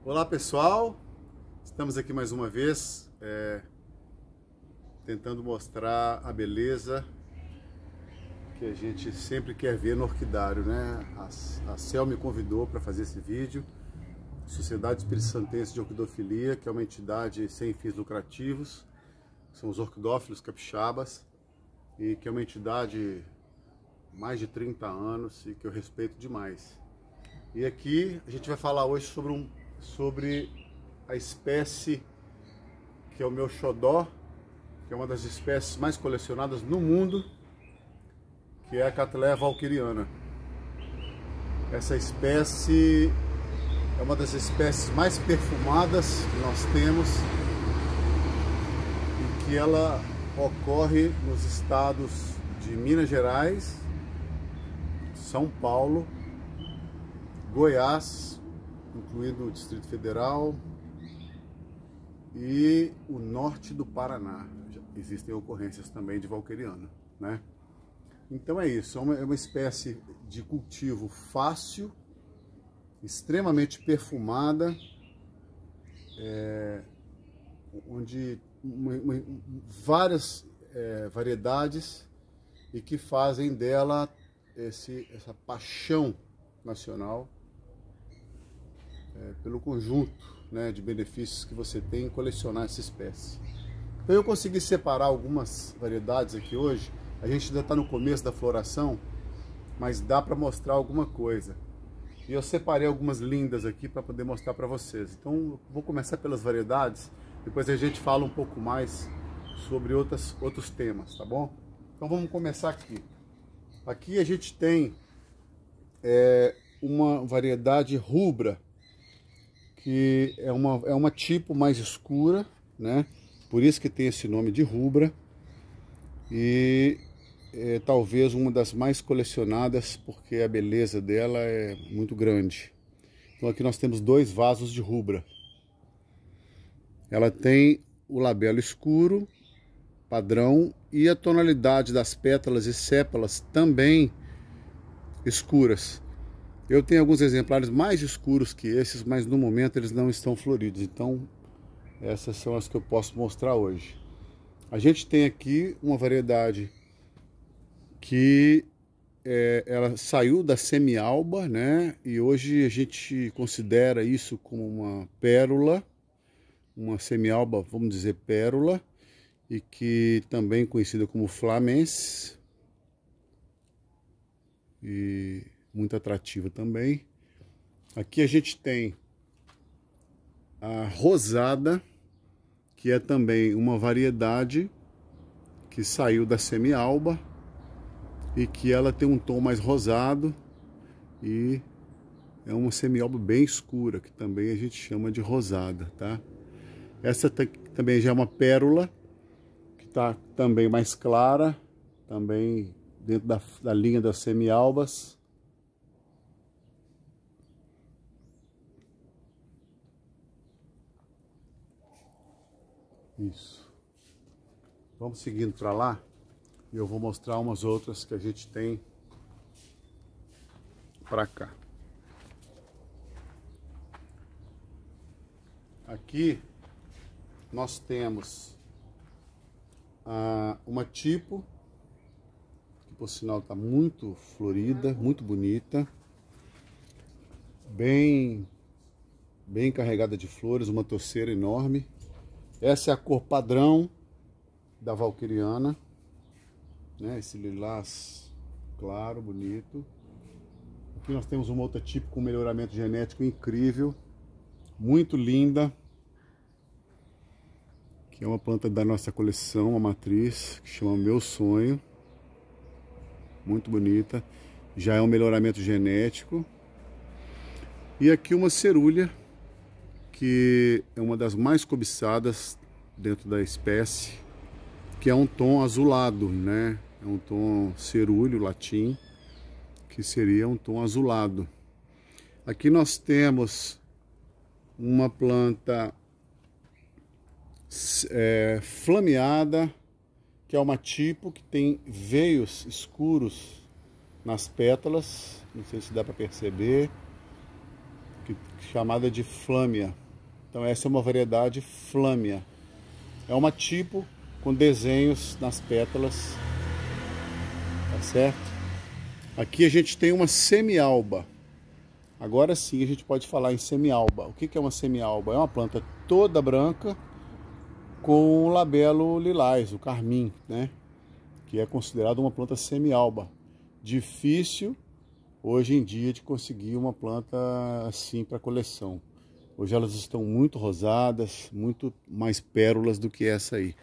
Olá pessoal, estamos aqui mais uma vez tentando mostrar a beleza que a gente sempre quer ver no orquidário, né? A Cel me convidou para fazer esse vídeo. Sociedade Espírito Santense de Orquidofilia, que é uma entidade sem fins lucrativos, são os orquidófilos capixabas, e que é uma entidade há mais de 30 anos e que eu respeito demais. E aqui a gente vai falar hoje sobre a espécie que é o meu xodó, que é uma das espécies mais colecionadas no mundo, que é a Cattleya valkyriana. Essa espécie é uma das espécies mais perfumadas que nós temos e que ela ocorre nos estados de Minas Gerais, São Paulo, Goiás, incluindo o Distrito Federal, e o norte do Paraná. Existem ocorrências também de valquiriana, né? Então é isso, é uma espécie de cultivo fácil, extremamente perfumada, onde várias variedades e que fazem dela essa paixão nacional pelo conjunto, né, de benefícios que você tem em colecionar essa espécie. Então eu consegui separar algumas variedades aqui hoje. A gente ainda está no começo da floração, mas dá para mostrar alguma coisa. E eu separei algumas lindas aqui para poder mostrar para vocês. Então eu vou começar pelas variedades, depois a gente fala um pouco mais sobre outros temas, tá bom? Então vamos começar aqui. Aqui a gente tem uma variedade rubra, que é uma tipo mais escura, né? Por isso que tem esse nome de rubra, e talvez uma das mais colecionadas, porque a beleza dela é muito grande. Então aqui nós temos dois vasos de rubra. Ela tem o labelo escuro, padrão, e a tonalidade das pétalas e sépalas também escuras. Eu tenho alguns exemplares mais escuros que esses, mas no momento eles não estão floridos. Então essas são as que eu posso mostrar hoje. A gente tem aqui uma variedade que ela saiu da semialba, né? E hoje a gente considera isso como uma pérola, uma semialba, vamos dizer pérola, e que também conhecida como flamense, e muito atrativa também. Aqui a gente tem a rosada, que é também uma variedade que saiu da semialba e que ela tem um tom mais rosado e é uma semialba bem escura, que também a gente chama de rosada, tá? Essa também já é uma pérola, que está também mais clara, também dentro da linha das semialbas. Isso. Vamos seguindo para lá e eu vou mostrar umas outras que a gente tem para cá. Aqui nós temos uma tipo, que por sinal está muito florida, muito bonita, bem carregada de flores, uma toceira enorme. Essa é a cor padrão da valquiriana, né? Esse lilás claro, bonito. Aqui nós temos uma outra tipo com melhoramento genético incrível, muito linda, que é uma planta da nossa coleção, a matriz, que chama Meu Sonho. Muito bonita, já é um melhoramento genético. E aqui uma cerúlea, que é uma das mais cobiçadas dentro da espécie, que é um tom azulado, né? É um tom cerúleo latim, que seria um tom azulado. Aqui nós temos uma planta flameada, que é uma tipo que tem veios escuros nas pétalas, não sei se dá para perceber. chamada de flâmia. Então essa é uma variedade flâmia. É uma tipo com desenhos nas pétalas, tá certo? Aqui a gente tem uma semialba. Agora sim a gente pode falar em semialba. O que é uma semialba? É uma planta toda branca com o labelo lilás, o carmim, né? Que é considerado uma planta semialba. Difícil hoje em dia de conseguir uma planta assim para coleção. Hoje elas estão muito rosadas, muito mais pérolas do que essa aí.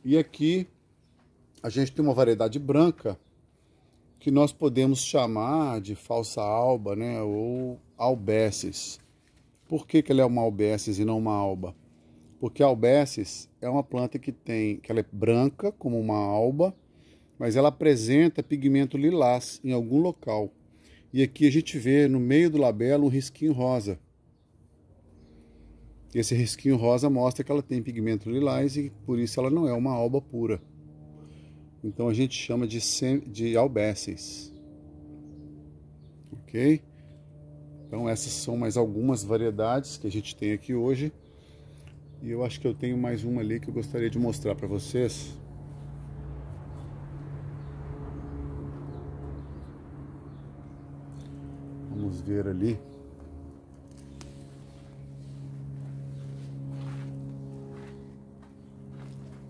E aqui a gente tem uma variedade branca que nós podemos chamar de falsa alba, né? Ou albesses. Por que ela é uma albesses e não uma alba? Porque a albesses é uma planta que ela é branca como uma alba, mas ela apresenta pigmento lilás em algum local. E aqui a gente vê no meio do labelo um risquinho rosa. Esse risquinho rosa mostra que ela tem pigmento lilás e por isso ela não é uma alba pura. Então a gente chama de albesses. Ok? Então essas são mais algumas variedades que a gente tem aqui hoje. E eu acho que eu tenho mais uma ali que eu gostaria de mostrar para vocês. Vamos ver ali.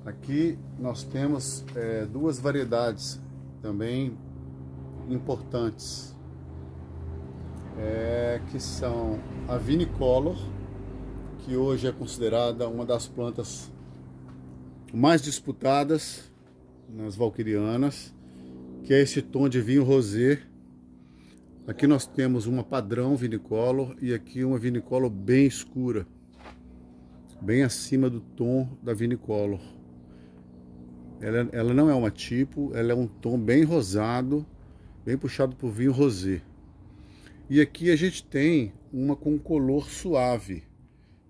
Aqui nós temos duas variedades também importantes, que são a Vinicolor, que hoje é considerada uma das plantas mais disputadas nas valquirianas, que é esse tom de vinho rosé. Aqui nós temos uma padrão Vinicolor e aqui uma Vinicolor bem escura, bem acima do tom da Vinicolor. Ela não é uma tipo, ela é um tom bem rosado, bem puxado por vinho rosé. E aqui a gente tem uma com color suave,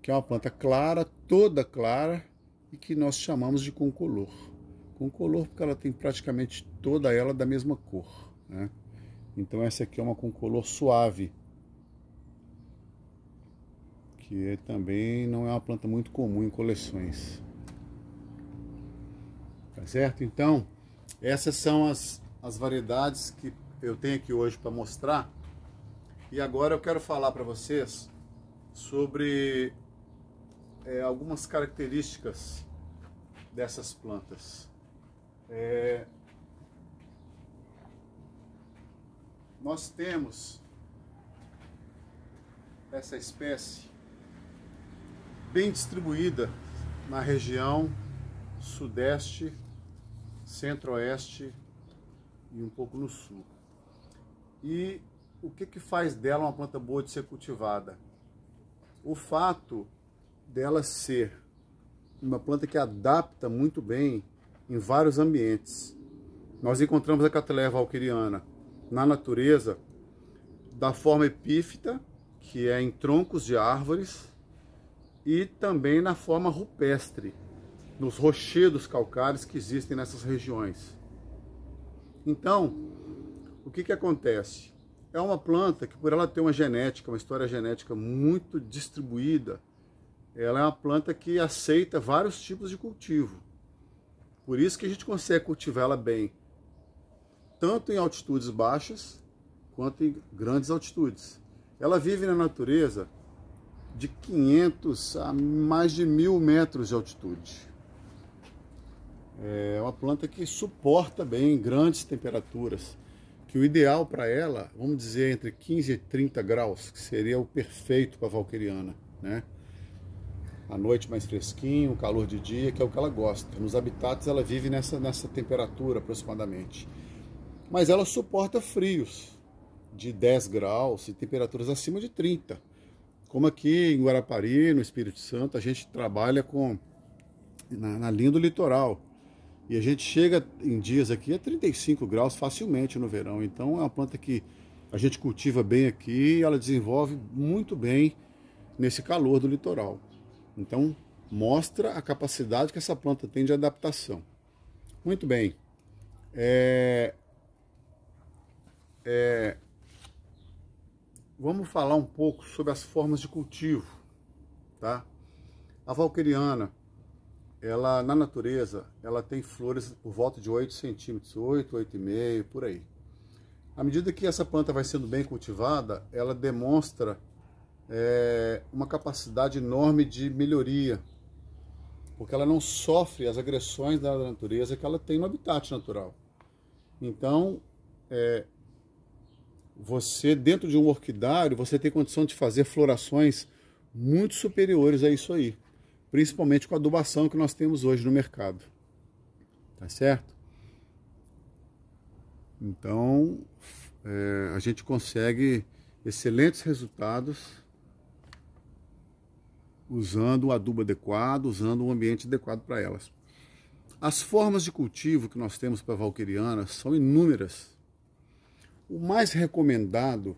que é uma planta clara, toda clara, e que nós chamamos de concolor. Concolor porque ela tem praticamente toda ela da mesma cor, né? Então essa aqui é uma concolor suave, que também não é uma planta muito comum em coleções. Tá certo? Então, essas são as variedades que eu tenho aqui hoje para mostrar. E agora eu quero falar para vocês sobre algumas características dessas plantas. Nós temos essa espécie bem distribuída na região sudeste, centro-oeste e um pouco no sul. E o que faz dela uma planta boa de ser cultivada? O fato dela ser uma planta que adapta muito bem em vários ambientes. Nós encontramos a Cattleya valquiriana na natureza da forma epífita, que é em troncos de árvores, e também na forma rupestre, nos rochedos calcários que existem nessas regiões. Então, o que acontece? É uma planta que, por ela ter uma genética, uma história genética muito distribuída, ela é uma planta que aceita vários tipos de cultivo. Por isso que a gente consegue cultivá-la bem, tanto em altitudes baixas, quanto em grandes altitudes. Ela vive na natureza de 500 a mais de 1000 metros de altitude. É uma planta que suporta bem grandes temperaturas, que o ideal para ela, vamos dizer, entre 15 e 30 graus, que seria o perfeito para a valquiriana, né? À noite mais fresquinho, calor de dia, que é o que ela gosta. Nos habitats ela vive nessa temperatura aproximadamente. Mas ela suporta frios de 10 graus e temperaturas acima de 30. Como aqui em Guarapari, no Espírito Santo, a gente trabalha na linha do litoral. E a gente chega em dias aqui a 35 graus facilmente no verão. Então é uma planta que a gente cultiva bem aqui e ela desenvolve muito bem nesse calor do litoral. Então mostra a capacidade que essa planta tem de adaptação. Muito bem. vamos falar um pouco sobre as formas de cultivo, tá? A valqueriana, ela na natureza, ela tem flores por volta de 8 centímetros, 8, 8,5, por aí. À medida que essa planta vai sendo bem cultivada, ela demonstra uma capacidade enorme de melhoria, porque ela não sofre as agressões da natureza que ela tem no habitat natural. Então, você dentro de um orquidário, você tem condição de fazer florações muito superiores a isso aí, principalmente com a adubação que nós temos hoje no mercado, tá certo? Então, a gente consegue excelentes resultados usando o adubo adequado, usando um ambiente adequado para elas. As formas de cultivo que nós temos para a valqueriana são inúmeras. O mais recomendado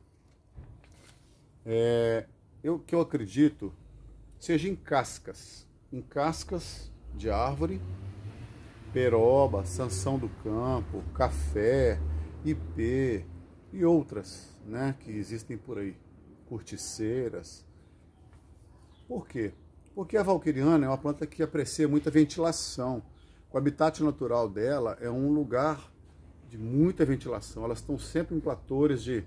que eu acredito seja em cascas de árvore, peroba, sanção do campo, café, ipê e outras, né, que existem por aí, corticeiras. Por quê? Porque a valqueriana é uma planta que aprecia muita ventilação. O habitat natural dela é um lugar de muita ventilação. Elas estão sempre em platores de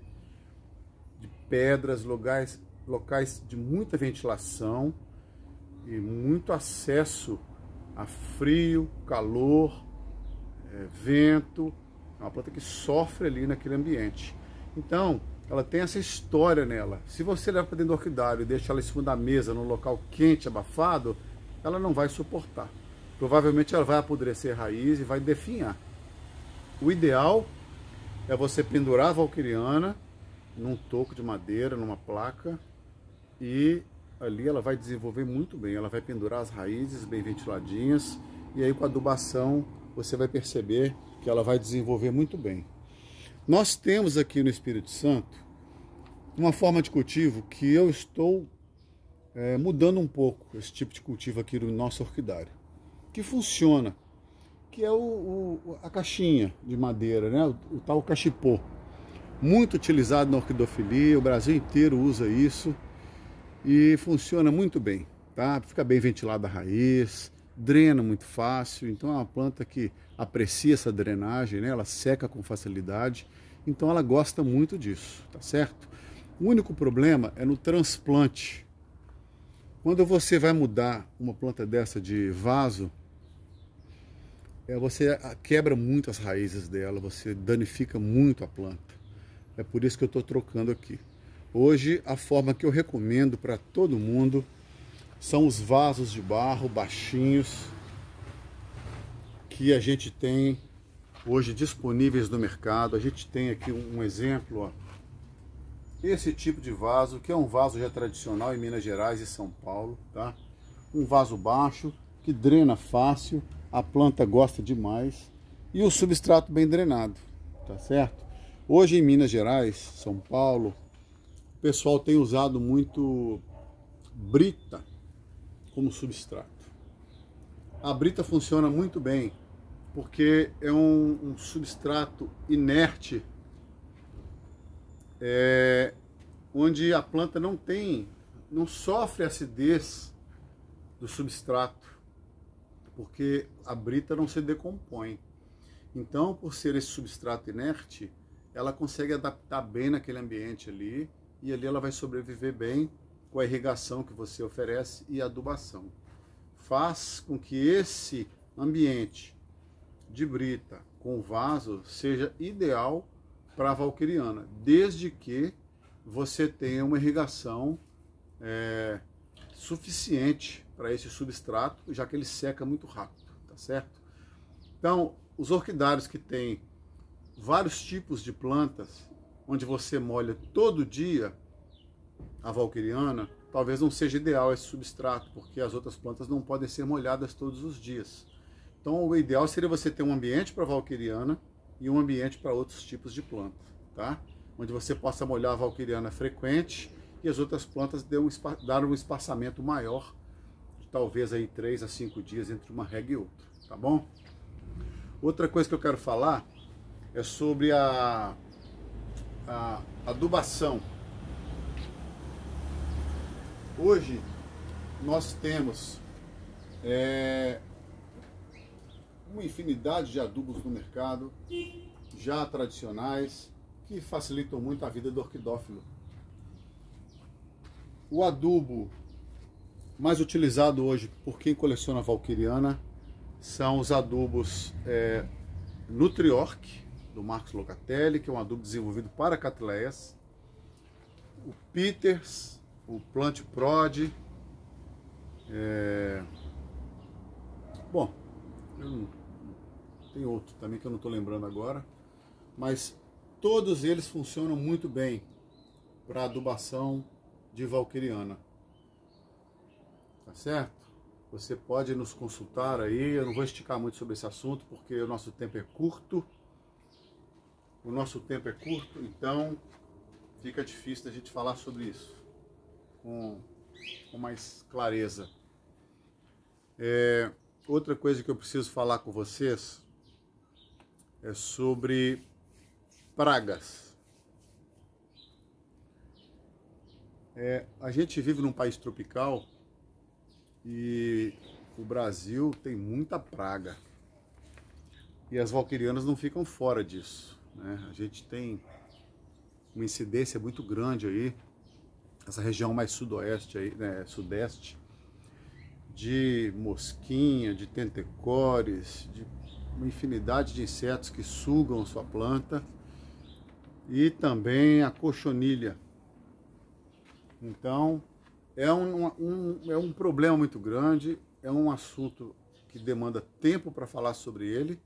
pedras, locais de muita ventilação e muito acesso a frio, calor, vento. É uma planta que sofre ali naquele ambiente. Então, ela tem essa história nela. Se você leva para dentro do orquidário e deixa ela em cima da mesa, num local quente, abafado, ela não vai suportar. Provavelmente ela vai apodrecer a raiz e vai definhar. O ideal é você pendurar a valqueriana num toco de madeira, numa placa, e ali ela vai desenvolver muito bem. Ela vai pendurar as raízes bem ventiladinhas, e aí com a adubação você vai perceber que ela vai desenvolver muito bem. Nós temos aqui no Espírito Santo uma forma de cultivo que eu estou mudando um pouco esse tipo de cultivo aqui no nosso orquidário, que funciona, que é a caixinha de madeira, né? O tal cachipô, muito utilizado na orquidofilia, o Brasil inteiro usa isso e funciona muito bem, tá? Fica bem ventilada a raiz, drena muito fácil, então é uma planta que aprecia essa drenagem, né? Ela seca com facilidade, então ela gosta muito disso, tá certo? O único problema é no transplante. Quando você vai mudar uma planta dessa de vaso, você quebra muito as raízes dela, você danifica muito a planta. É por isso que eu estou trocando aqui. Hoje, a forma que eu recomendo para todo mundo são os vasos de barro baixinhos que a gente tem hoje disponíveis no mercado. A gente tem aqui um exemplo, ó. Esse tipo de vaso, que é um vaso já tradicional em Minas Gerais e São Paulo, tá? Um vaso baixo, que drena fácil, a planta gosta demais, e o substrato bem drenado, tá certo? Hoje em Minas Gerais, São Paulo, o pessoal tem usado muito brita como substrato. A brita funciona muito bem, porque é um substrato inerte, onde a planta não sofre acidez do substrato, porque a brita não se decompõe. Então, por ser esse substrato inerte, ela consegue adaptar bem naquele ambiente ali, e ali ela vai sobreviver bem com a irrigação que você oferece e a adubação. Faz com que esse ambiente de brita com vaso seja ideal para a valqueriana, desde que você tenha uma irrigação suficiente para esse substrato, já que ele seca muito rápido, tá certo? Então, os orquidários que têm vários tipos de plantas, onde você molha todo dia a valqueriana, talvez não seja ideal esse substrato, porque as outras plantas não podem ser molhadas todos os dias. Então, o ideal seria você ter um ambiente para a valqueriana e um ambiente para outros tipos de planta, tá? Onde você possa molhar a valqueriana frequente e as outras plantas dar um espaçamento maior, de talvez aí 3 a 5 dias entre uma rega e outra, tá bom? Outra coisa que eu quero falar é sobre a adubação. Hoje nós temos uma infinidade de adubos no mercado, já tradicionais, que facilitam muito a vida do orquidófilo. O adubo mais utilizado hoje por quem coleciona valquiriana são os adubos Nutriorch, do Marcos Locatelli, que é um adubo desenvolvido para cattleyas, o Peters, o Plant Prod, bom, tem outro também que eu não estou lembrando agora, mas todos eles funcionam muito bem para adubação de valquiriana, tá certo? Você pode nos consultar aí, eu não vou esticar muito sobre esse assunto porque o nosso tempo é curto. Então fica difícil da gente falar sobre isso com mais clareza. Outra coisa que eu preciso falar com vocês é sobre pragas. A gente vive num país tropical e o Brasil tem muita praga. E as valquirianas não ficam fora disso, né? A gente tem uma incidência muito grande aí, essa região mais sudoeste aí, né, sudeste, de mosquinha, de tentecores, de uma infinidade de insetos que sugam a sua planta, e também a cochonilha. Então é um problema muito grande, é um assunto que demanda tempo para falar sobre ele,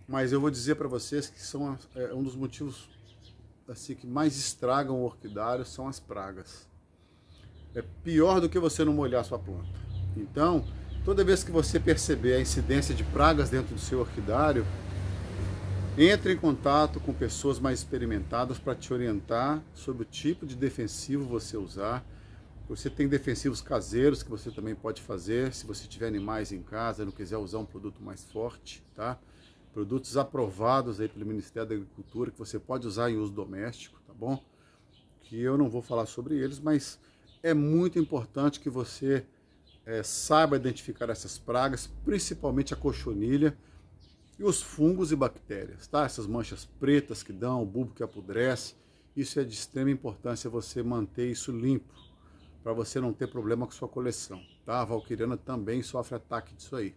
mas eu vou dizer para vocês que são um dos motivos assim, que mais estragam o orquidário são as pragas. É pior do que você não molhar sua planta. Então, toda vez que você perceber a incidência de pragas dentro do seu orquidário, entre em contato com pessoas mais experimentadas para te orientar sobre o tipo de defensivo você usar. Você tem defensivos caseiros que você também pode fazer, se você tiver animais em casa, não quiser usar um produto mais forte, tá? Produtos aprovados aí pelo Ministério da Agricultura, que você pode usar em uso doméstico, tá bom? Que eu não vou falar sobre eles, mas é muito importante que você saiba identificar essas pragas, principalmente a cochonilha e os fungos e bactérias, tá? Essas manchas pretas que dão, o bulbo que apodrece, isso é de extrema importância você manter isso limpo, para você não ter problema com sua coleção, tá? A valquiriana também sofre ataque disso aí.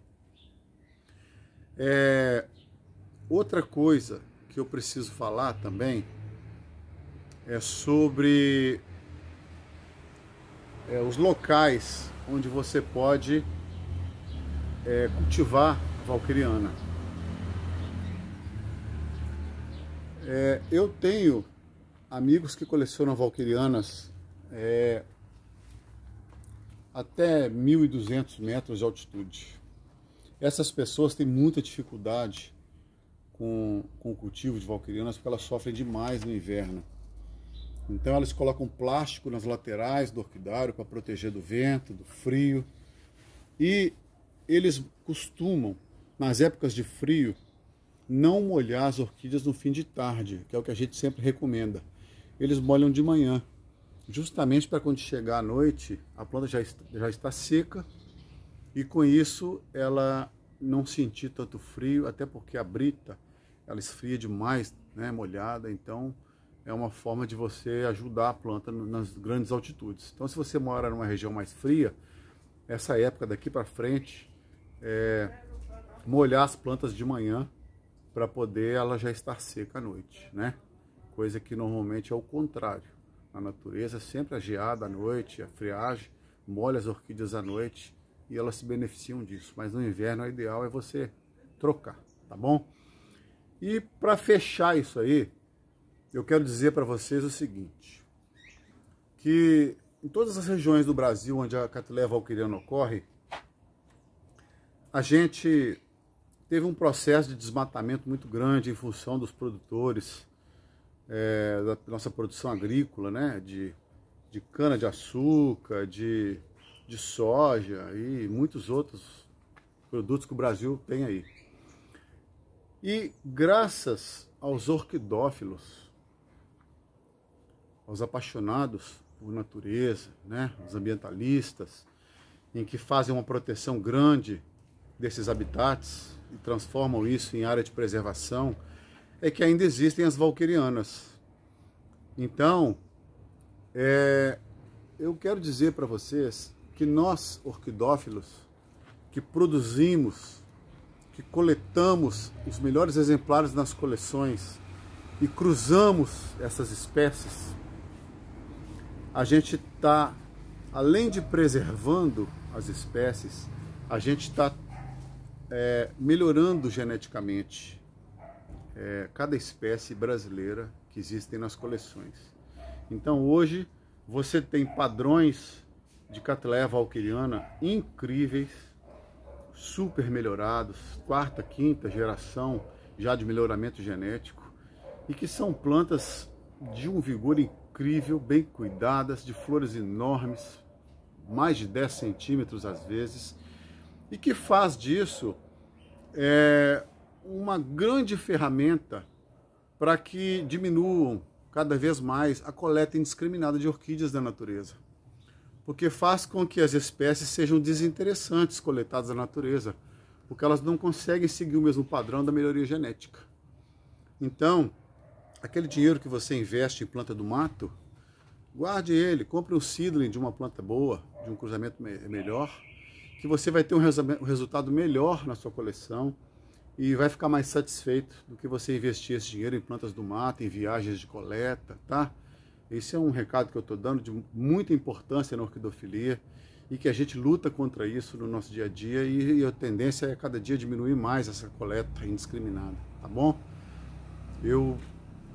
Outra coisa que eu preciso falar também é sobre os locais onde você pode cultivar valquiriana. Eu tenho amigos que colecionam valquirianas até 1.200 metros de altitude. Essas pessoas têm muita dificuldade com o cultivo de valquirianas porque elas sofrem demais no inverno. Então elas colocam plástico nas laterais do orquidário para proteger do vento, do frio. E eles costumam, nas épocas de frio, não molhar as orquídeas no fim de tarde, que é o que a gente sempre recomenda. Eles molham de manhã, justamente para quando chegar à noite, a planta já está seca e com isso ela não sentir tanto frio, até porque a brita, ela esfria demais, né, molhada, então é uma forma de você ajudar a planta nas grandes altitudes. Então se você mora numa região mais fria, essa época daqui para frente, molhar as plantas de manhã para poder ela já estar seca à noite, né? Coisa que normalmente é o contrário. A natureza sempre a geada à noite, a friagem, molha as orquídeas à noite e elas se beneficiam disso. Mas no inverno o ideal é você trocar, tá bom? E para fechar isso aí, eu quero dizer para vocês o seguinte, que em todas as regiões do Brasil onde a Cattleya valquiriana ocorre, a gente teve um processo de desmatamento muito grande em função dos produtores, da nossa produção agrícola, né? De cana-de-açúcar, de soja e muitos outros produtos que o Brasil tem aí. E graças aos orquidófilos, aos apaixonados por natureza, né? Os ambientalistas, em que fazem uma proteção grande desses habitats e transformam isso em área de preservação, é que ainda existem as valquirianas. Então, eu quero dizer para vocês que nós, orquidófilos, que produzimos, que coletamos os melhores exemplares nas coleções e cruzamos essas espécies, a gente está, além de preservando as espécies, a gente está melhorando geneticamente cada espécie brasileira que existem nas coleções. Então hoje você tem padrões de Cattleya valquiriana incríveis, super melhorados, quarta, quinta geração já de melhoramento genético, e que são plantas de um vigor incrível, bem cuidadas, de flores enormes, mais de 10 centímetros às vezes, e que faz disso uma grande ferramenta para que diminuam cada vez mais a coleta indiscriminada de orquídeas da natureza. Porque faz com que as espécies sejam desinteressantes coletadas da natureza, porque elas não conseguem seguir o mesmo padrão da melhoria genética. Então, aquele dinheiro que você investe em planta do mato, guarde ele, compre um seedling de uma planta boa, de um cruzamento melhor, que você vai ter um resultado melhor na sua coleção e vai ficar mais satisfeito do que você investir esse dinheiro em plantas do mato, em viagens de coleta, tá? Esse é um recado que eu estou dando de muita importância na orquidofilia e que a gente luta contra isso no nosso dia a dia, e a tendência é cada dia diminuir mais essa coleta indiscriminada, tá bom? Eu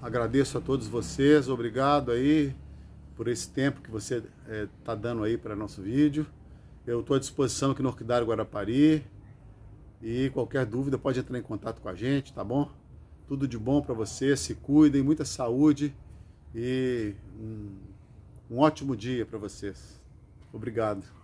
agradeço a todos vocês, obrigado aí por esse tempo que você está dando aí para nosso vídeo. Eu estou à disposição aqui no Orquidário Guarapari e qualquer dúvida pode entrar em contato com a gente, tá bom? Tudo de bom para vocês, se cuidem, muita saúde e um ótimo dia para vocês. Obrigado.